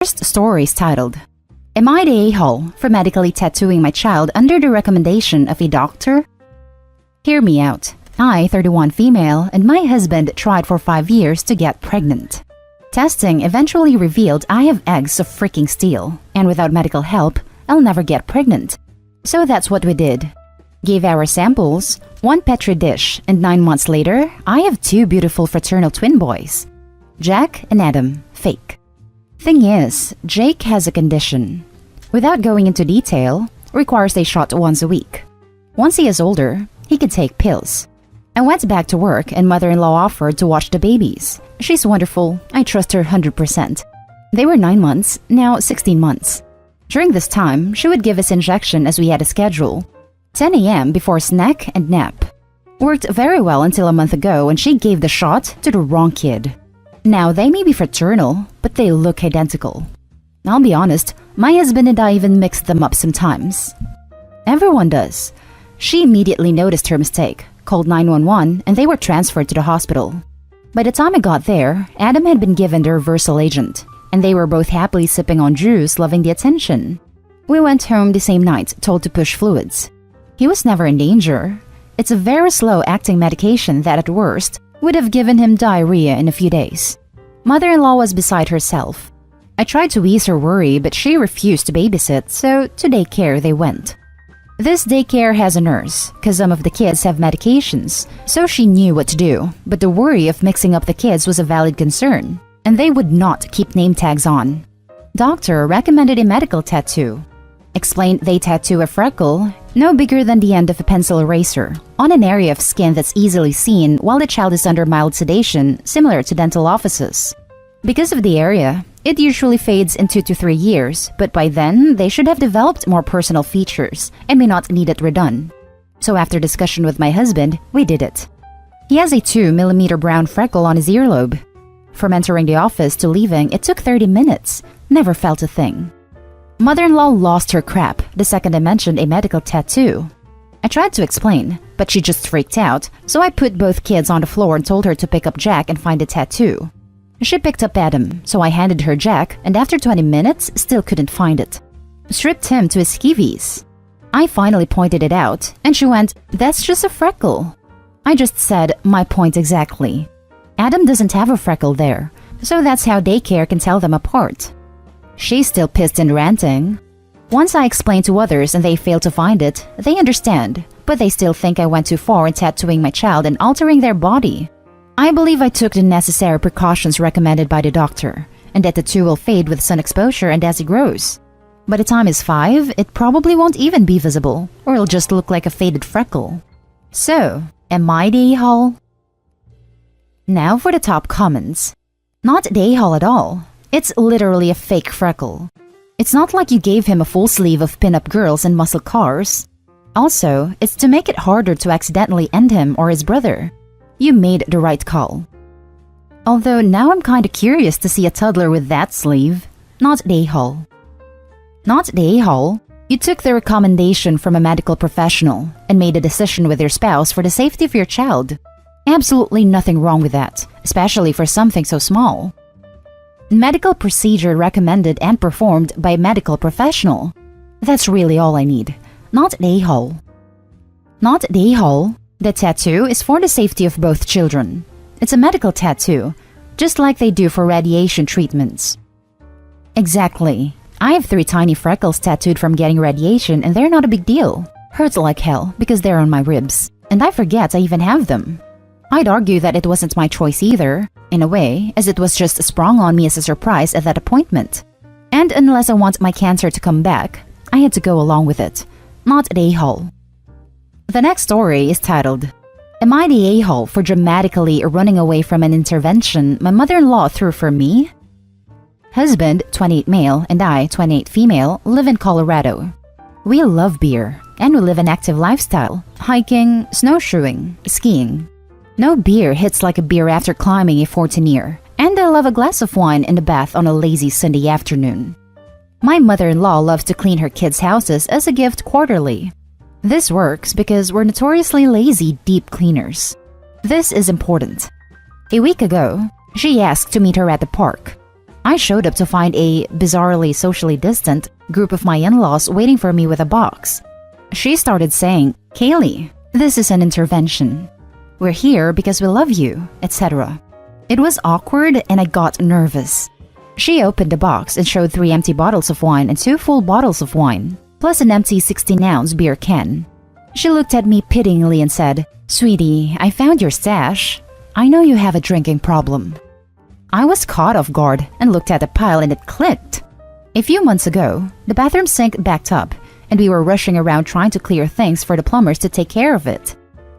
First story is titled, Am I the a-hole for medically tattooing my child under the recommendation of a doctor? Hear me out. I, 31 female, and my husband tried for 5 years to get pregnant. Testing eventually revealed I have eggs of freaking steel, and without medical help, I'll never get pregnant. So that's what we did. Gave our samples, 1 petri dish, and 9 months later, I have 2 beautiful fraternal twin boys. Jack and Adam, fake. Thing is, Jake has a condition. Without going into detail, requires a shot once a week. Once he is older, he could take pills. I went back to work and mother-in-law offered to watch the babies. She's wonderful. I trust her 100%. They were 9 months, now 16 months. During this time, she would give us injection as we had a schedule. 10 a.m. before snack and nap. Worked very well until a month ago when she gave the shot to the wrong kid. Now, they may be fraternal, but they look identical. I'll be honest, my husband and I even mixed them up sometimes. Everyone does. She immediately noticed her mistake, called 911, and they were transferred to the hospital. By the time I got there, Adam had been given the reversal agent, and they were both happily sipping on juice, loving the attention. We went home the same night, told to push fluids. He was never in danger. It's a very slow-acting medication that, at worst, would have given him diarrhea in a few days. Mother-in-law was beside herself. I tried to ease her worry, but she refused to babysit, so to daycare they went. This daycare has a nurse, cause some of the kids have medications, so she knew what to do, but the worry of mixing up the kids was a valid concern, and they would not keep name tags on. Doctor recommended a medical tattoo. Explained they tattoo a freckle, no bigger than the end of a pencil eraser, on an area of skin that's easily seen while the child is under mild sedation, similar to dental offices. Because of the area, it usually fades in 2 to 3 years, but by then, they should have developed more personal features and may not need it redone. So after discussion with my husband, we did it. He has a 2mm brown freckle on his earlobe. From entering the office to leaving, it took 30 minutes. Never felt a thing. Mother-in-law lost her crap the second I mentioned a medical tattoo. I tried to explain, but she just freaked out, so I put both kids on the floor and told her to pick up Jack and find a tattoo. She picked up Adam, so I handed her Jack, and after 20 minutes, still couldn't find it. Stripped him to his skivvies. I finally pointed it out, and she went, "That's just a freckle." I just said, my point exactly. Adam doesn't have a freckle there, so that's how daycare can tell them apart. She's still pissed and ranting. Once I explain to others and they fail to find it, they understand, but they still think I went too far in tattooing my child and altering their body. I believe I took the necessary precautions recommended by the doctor, and that the tattoo will fade with sun exposure and as he grows. By the time he's 5, it probably won't even be visible, or it'll just look like a faded freckle. So, am I the a-hole? Now for the top comments. Not the a-hole at all. It's literally a fake freckle. It's not like you gave him a full sleeve of pin-up girls and muscle cars. Also, it's to make it harder to accidentally end him or his brother. You made the right call. Although now I'm kinda curious to see a toddler with that sleeve. Not the a-hole. Not the a-hole. You took the recommendation from a medical professional and made a decision with your spouse for the safety of your child. Absolutely nothing wrong with that, especially for something so small. Medical procedure recommended and performed by a medical professional. That's really all I need. Not the a-hole. Not the a-hole. The tattoo is for the safety of both children. It's a medical tattoo, just like they do for radiation treatments. Exactly. I have 3 tiny freckles tattooed from getting radiation and they're not a big deal. Hurts like hell because they're on my ribs, and I forget I even have them. I'd argue that it wasn't my choice either, in a way, as it was just sprung on me as a surprise at that appointment. And unless I want my cancer to come back, I had to go along with it. Not the a-hole. The next story is titled, Am I the a-hole for dramatically running away from an intervention my mother-in-law threw for me? Husband, 28 male, and I, 28 female, live in Colorado. We love beer, and we live an active lifestyle, hiking, snowshoeing, skiing. No beer hits like a beer after climbing a 14-year, and I love a glass of wine in the bath on a lazy Sunday afternoon. My mother-in-law loves to clean her kids' houses as a gift quarterly. This works because we're notoriously lazy deep cleaners. This is important. A week ago, she asked to meet her at the park. I showed up to find a bizarrely socially distant group of my in-laws waiting for me with a box. She started saying, "Kaylee, this is an intervention. We're here because we love you," etc. It was awkward and I got nervous. She opened the box and showed 3 empty bottles of wine and 2 full bottles of wine, plus an empty 16-ounce beer can. She looked at me pityingly and said, "Sweetie, I found your stash. I know you have a drinking problem." I was caught off guard and looked at the pile and it clicked. A few months ago, the bathroom sink backed up and we were rushing around trying to clear things for the plumbers to take care of it.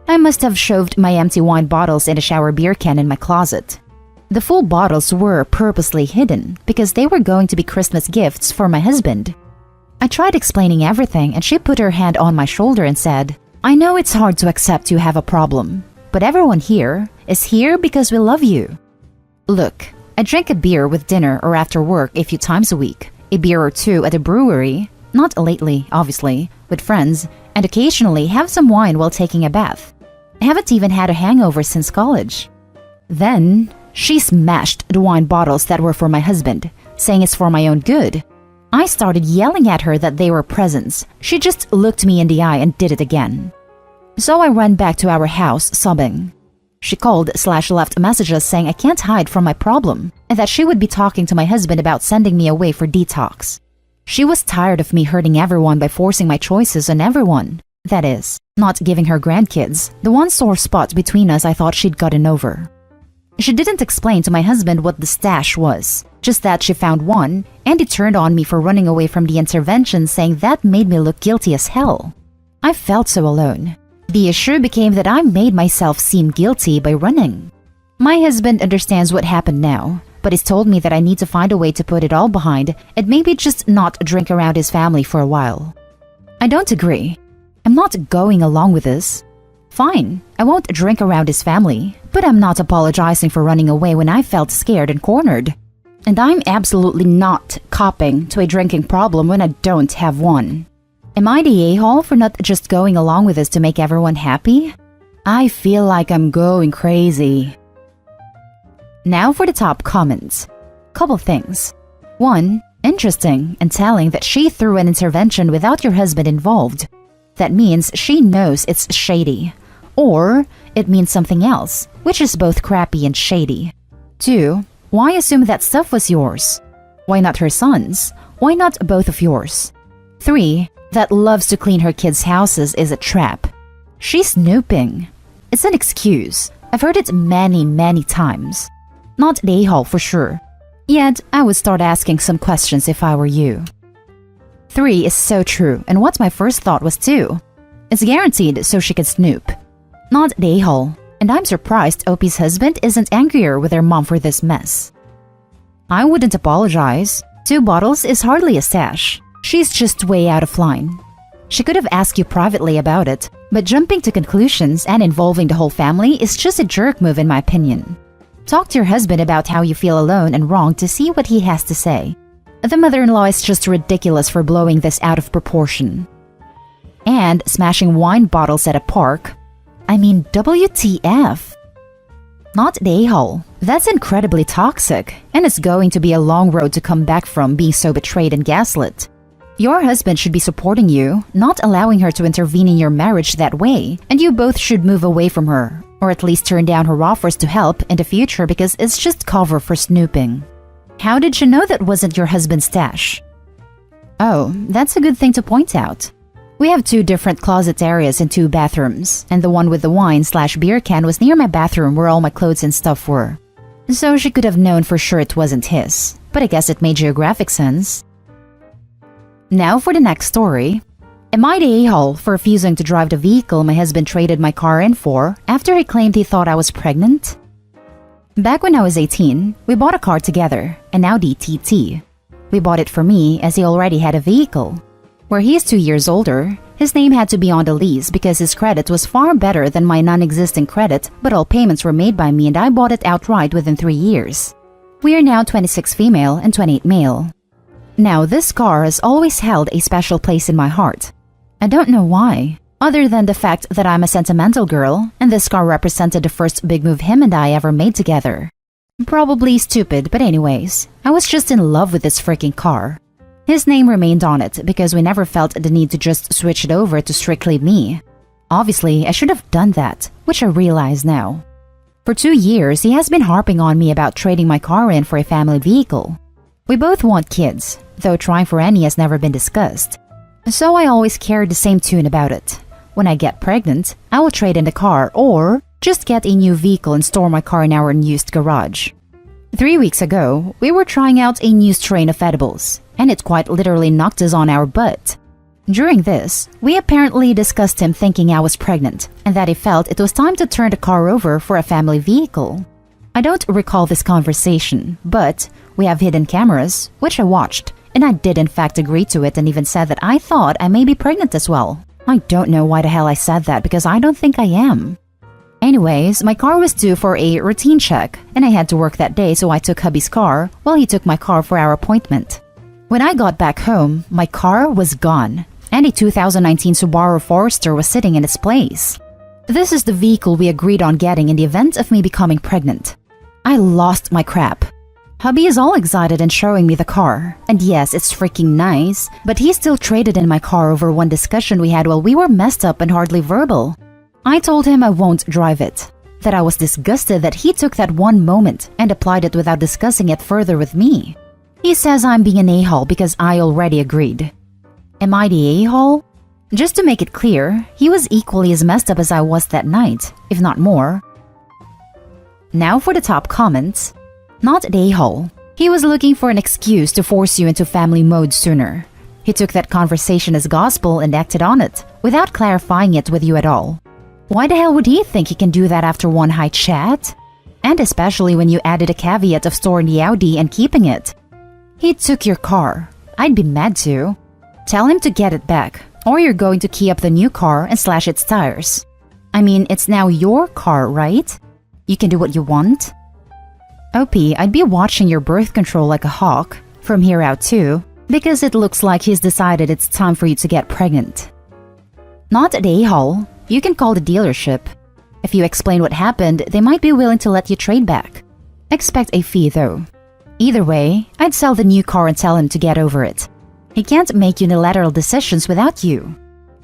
I must have shoved my empty wine bottles and a shower beer can in my closet. The full bottles were purposely hidden because they were going to be Christmas gifts for my husband. I tried explaining everything and she put her hand on my shoulder and said, "I know it's hard to accept you have a problem, but everyone here is here because we love you. Look, I drink a beer with dinner or after work a few times a week, a beer or 2 at a brewery, not lately, obviously, with friends, and occasionally have some wine while taking a bath. I haven't even had a hangover since college." Then, she smashed the wine bottles that were for my husband, saying it's for my own good. I started yelling at her that they were presents. She just looked me in the eye and did it again. So I ran back to our house sobbing. She called/left messages saying I can't hide from my problem and that she would be talking to my husband about sending me away for detox. She was tired of me hurting everyone by forcing my choices on everyone. That is, not giving her grandkids, the one sore spot between us I thought she'd gotten over. She didn't explain to my husband what the stash was, just that she found one, and he turned on me for running away from the intervention, saying that made me look guilty as hell. I felt so alone. The issue became that I made myself seem guilty by running. My husband understands what happened now, but he's told me that I need to find a way to put it all behind and maybe just not drink around his family for a while. I don't agree. I'm not going along with this. Fine, I won't drink around his family, but I'm not apologizing for running away when I felt scared and cornered. And I'm absolutely not copping to a drinking problem when I don't have one. Am I the a-hole for not just going along with this to make everyone happy? I feel like I'm going crazy. Now for the top comments. Couple things. 1. Interesting and telling that she threw an intervention without your husband involved. That means she knows it's shady. Or it means something else, which is both crappy and shady. 2. Why assume that stuff was yours? Why not her son's? Why not both of yours? 3. That loves to clean her kids' houses is a trap. She's snooping. It's an excuse. I've heard it many times. Not the a-hole for sure. Yet, I would start asking some questions if I were you. 3 is so true, and what my first thought was too. It's guaranteed so she can snoop. Not the a-hole, and I'm surprised Opie's husband isn't angrier with her mom for this mess. I wouldn't apologize. 2 bottles is hardly a stash. She's just way out of line. She could have asked you privately about it, but jumping to conclusions and involving the whole family is just a jerk move in my opinion. Talk to your husband about how you feel alone and wrong to see what he has to say. The mother-in-law is just ridiculous for blowing this out of proportion. And smashing wine bottles at a park. I mean, WTF? Not the a-hole. That's incredibly toxic, and it's going to be a long road to come back from being so betrayed and gaslit. Your husband should be supporting you, not allowing her to intervene in your marriage that way, and you both should move away from her, or at least turn down her offers to help in the future because it's just cover for snooping. How did you know that wasn't your husband's stash? Oh, that's a good thing to point out. We have 2 different closet areas and 2 bathrooms, and the one with the wine/beer can was near my bathroom where all my clothes and stuff were. So she could have known for sure it wasn't his, but I guess it made geographic sense. Now for the next story. Am I the a-hole for refusing to drive the vehicle my husband traded my car in for after he claimed he thought I was pregnant? Back when I was 18, we bought a car together, an Audi TT. We bought it for me as he already had a vehicle. Where he is 2 years older, his name had to be on the lease because his credit was far better than my non-existent credit, but all payments were made by me and I bought it outright within 3 years. We are now 26 female and 28 male. Now this car has always held a special place in my heart. I don't know why, other than the fact that I'm a sentimental girl and this car represented the first big move him and I ever made together. Probably stupid, but anyways, I was just in love with this freaking car. His name remained on it because we never felt the need to just switch it over to strictly me. Obviously, I should have done that, which I realize now. For 2 years, he has been harping on me about trading my car in for a family vehicle. We both want kids, though trying for any has never been discussed. So I always carried the same tune about it. When I get pregnant, I will trade in the car or just get a new vehicle and store my car in our unused garage. 3 weeks ago, we were trying out a new strain of edibles, and it quite literally knocked us on our butt. During this, we apparently discussed him thinking I was pregnant and that he felt it was time to turn the car over for a family vehicle. I don't recall this conversation, but we have hidden cameras, which I watched, and I did in fact agree to it and even said that I thought I may be pregnant as well. I don't know why the hell I said that because I don't think I am. Anyways, my car was due for a routine check, and I had to work that day, so I took hubby's car while he took my car for our appointment. When I got back home, my car was gone, and a 2019 Subaru Forester was sitting in its place. This is the vehicle we agreed on getting in the event of me becoming pregnant. I lost my crap. Hubby is all excited and showing me the car, and yes, it's freaking nice, but he still traded in my car over one discussion we had while we were messed up and hardly verbal. I told him I won't drive it, that I was disgusted that he took that one moment and applied it without discussing it further with me. He says I'm being an a-hole because I already agreed. Am I the a-hole? Just to make it clear, he was equally as messed up as I was that night, if not more. Now for the top comments. Not the a-hole. He was looking for an excuse to force you into family mode sooner. He took that conversation as gospel and acted on it, without clarifying it with you at all. Why the hell would he think he can do that after one high chat? And especially when you added a caveat of storing the Audi and keeping it. He took your car. I'd be mad too. Tell him to get it back, or you're going to key up the new car and slash its tires. I mean, it's now your car, right? You can do what you want. OP, I'd be watching your birth control like a hawk, from here out too, because it looks like he's decided it's time for you to get pregnant. Not the a-hole. You can call the dealership. If you explain what happened, they might be willing to let you trade back. Expect a fee though. Either way, I'd sell the new car and tell him to get over it. He can't make unilateral decisions without you.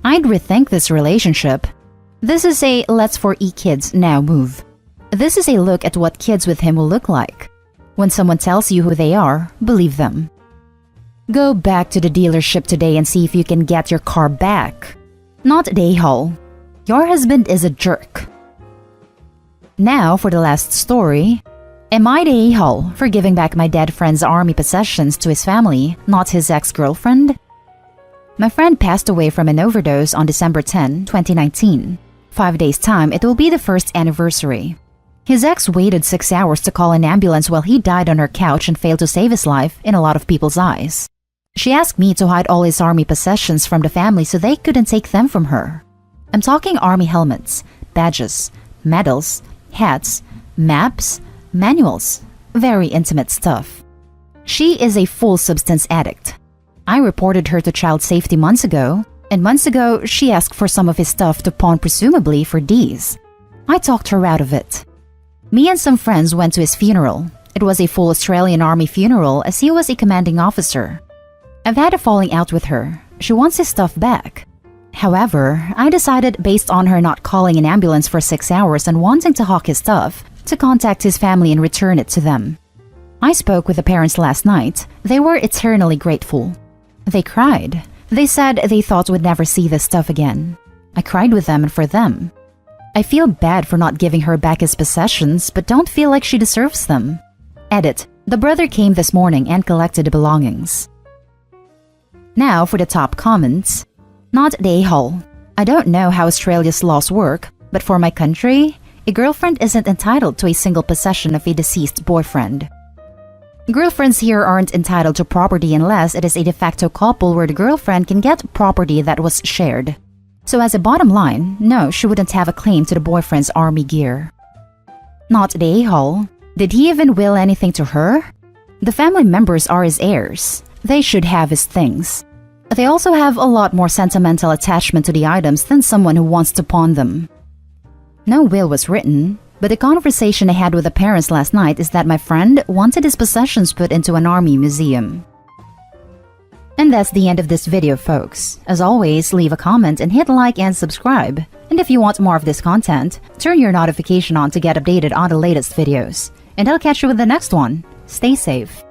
I'd rethink this relationship. This is a let's for e-kids now move. This is a look at what kids with him will look like. When someone tells you who they are, believe them. Go back to the dealership today and see if you can get your car back. Not the a-hole. Your husband is a jerk. Now for the last story. Am I the a-hole for giving back my dead friend's army possessions to his family, not his ex-girlfriend? My friend passed away from an overdose on December 10, 2019. 5 days' time, it will be the first anniversary. His ex waited 6 hours to call an ambulance while he died on her couch and failed to save his life in a lot of people's eyes. She asked me to hide all his army possessions from the family so they couldn't take them from her. I'm talking army helmets, badges, medals, hats, maps, manuals, very intimate stuff. She is a full substance addict. I reported her to child safety months ago, and months ago she asked for some of his stuff to pawn presumably for D's. I talked her out of it. Me and some friends went to his funeral. It was a full Australian Army funeral as he was a commanding officer. I've had a falling out with her. She wants his stuff back. However, I decided based on her not calling an ambulance for 6 hours and wanting to hawk his stuff, to contact his family and return it to them. I spoke with the parents last night. They were eternally grateful. They cried. They said they thought we'd never see this stuff again. I cried with them and for them. I feel bad for not giving her back his possessions, but don't feel like she deserves them. Edit. The brother came this morning and collected the belongings. Now for the top comments. Not the a-hole. I don't know how Australia's laws work, but for my country, a girlfriend isn't entitled to a single possession of a deceased boyfriend. Girlfriends here aren't entitled to property unless it is a de facto couple where the girlfriend can get property that was shared. So as a bottom line, no, she wouldn't have a claim to the boyfriend's army gear. Not the a-hole. Did he even will anything to her? The family members are his heirs. They should have his things. They also have a lot more sentimental attachment to the items than someone who wants to pawn them. No will was written. But the conversation I had with the parents last night is that my friend wanted his possessions put into an army museum. And that's the end of this video, folks. As always, leave a comment and hit like and subscribe. And if you want more of this content, turn your notification on to get updated on the latest videos. And I'll catch you with the next one. Stay safe.